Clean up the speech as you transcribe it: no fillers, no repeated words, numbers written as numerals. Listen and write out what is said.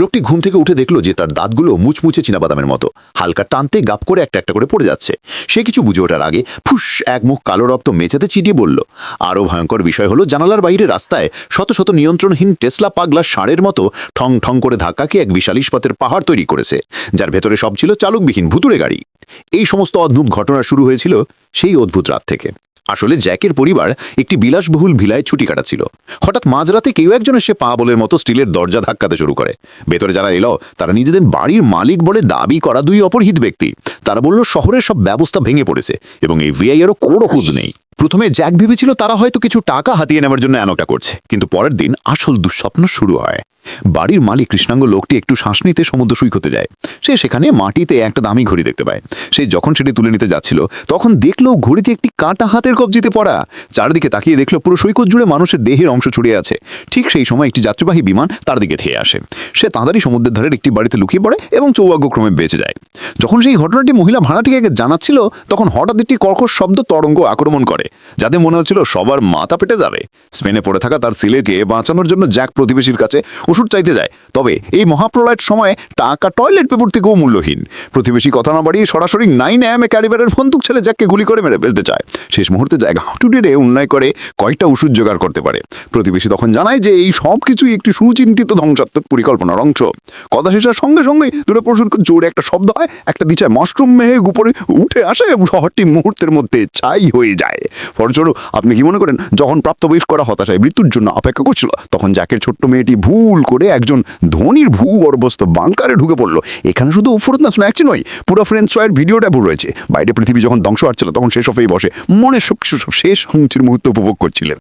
লোকটি ঘুম থেকে উঠে দেখল যে তার দাঁতগুলো মুচমুচে চীনাবাদামের মতো হালকা টানতে গাপ করে একটা একটা করে পড়ে যাচ্ছে। সে কিছু বুঝে ওঠার আগে ফুস এক মুখ কালো রক্ত মেঝেতে ছিটিয়ে বলল। আরও ভয়ঙ্কর বিষয় হলো জানালার বাইরে রাস্তায় শত শত নিয়ন্ত্রণহীন টেসলা পাগলা ষাঁড়ের মতো ঠং ঠং করে ধাক্কাকে এক বিশাল ইস্পাতের পাহাড় তৈরি করেছে, যার ভেতরে সব ছিল চালকবিহীন ভুতুড়ে গাড়ি। এই সমস্ত অদ্ভুত ঘটনা শুরু হয়েছিল সেই অদ্ভুত রাত থেকে। আসলে জ্যাকের পরিবার একটি বিলাসবহুল ভিলায় ছুটি কাটাচ্ছিল। হঠাৎ মাঝরাতে কেউ একজন এসে পা বলের মতো স্টিলের দরজা ধাক্কাতে শুরু করে। ভেতরে যারা এলো তারা নিজেদের বাড়ির মালিক বলে দাবি করা দুই অপরহিত ব্যক্তি। তারা বলল শহরের সব ব্যবস্থা ভেঙে পড়েছে এবং এই ভিআইয়েরও কোনো খোঁজ নেই। প্রথমে জ্যাক ভেবেছিল তারা হয়তো কিছু টাকা হাতিয়ে নেওয়ার জন্য এমনটা করছে, কিন্তু পরের দিন আসল দুঃস্বপ্ন শুরু হয়। বাড়ির মালিক কৃষ্ণাঙ্গ লোকটি একটু শ্বাস নিতে সমুদ্র সৈকতে যায়। সে সেখানে মাটিতে একটা দামি ঘড়ি দেখতে পায়। সে যখন সেটি তুলে নিতে যাচ্ছিল তখন দেখলো ঘড়িতে একটি কাঁটা হাতের কবজিতে পড়া। চারদিকে তাকিয়ে দেখলো পুরো সৈকত জুড়ে মানুষের দেহের অংশ ছড়িয়ে আছে। ঠিক সেই সময় একটি যাত্রীবাহী বিমান তার দিকে ধেয়ে আসে। সে তাড়াতাড়ি সমুদ্রের ধারের একটি বাড়িতে লুকিয়ে পড়ে এবং সৌভাগ্যক্রমে বেঁচে যায়। যখন সেই ঘটনাটি মহিলা ভাড়াটিকে জানাচ্ছিল তখন হঠাৎ একটি কর্কশ শব্দ তরঙ্গ আক্রমণ করে, যাতে মনে হচ্ছিল সবার মাথা পেটে যাবে। স্পেনে পড়ে থাকা তার ছেলেকে বাঁচানোর জন্য জ্যাক প্রতিবেশীর কাছে ওষুধ চাইতে যায়। তবে এই মহাপ্রলয়ের সময় টাকা টয়লেট পেপার থেকেও মূল্যহীন। প্রতিবেশী কথা না বাড়িয়ে সরাসরি 9 AM ক্যারিবারের বন্দুক ছেলে জ্যাককে গুলি করে মেরে ফেলতে চায়। শেষ মুহূর্তে জ্যাক হাঁটুটিরে উন্নয় করে কয়েকটা ওষুধ জোগাড় করতে পারে। প্রতিবেশী তখন জানায় যে এই সব কিছুই একটি সুচিন্তিত ধ্বংসাত্মক পরিকল্পনার অংশ। কথা শেষের সঙ্গে সঙ্গে দূরে প্রচুর জোরে একটা শব্দ হয়, একটা দিশায় মাশরুম মেঘ উপরে উঠে আসে এবং শহরটি মুহূর্তের মধ্যে ছাই হয়ে যায়। ফলস্বরূপ আপনি কি মনে করেন যখন প্রাপ্তবয়স্করা হতাশায় মৃত্যুর জন্য অপেক্ষা করছিল তখন জ্যাকের ছোট্ট মেয়েটি ভুল করে একজন ধনীর ভূগর্ভস্থ বাংকারে ঢুকে পড়লো। এখানে শুধু উপরত না স্ন্যাক্সই নয়, পুরো ফ্রেঞ্চ ফ্রাইয়ের ভিডিওটা পুরো রয়েছে। বাইরে পৃথিবী যখন ধ্বংস হচ্ছিল তখন শেষ হয়ে বসে মনের সব কিছু শেষ হুমচির মুহূর্ত উপভোগ করছিলেন।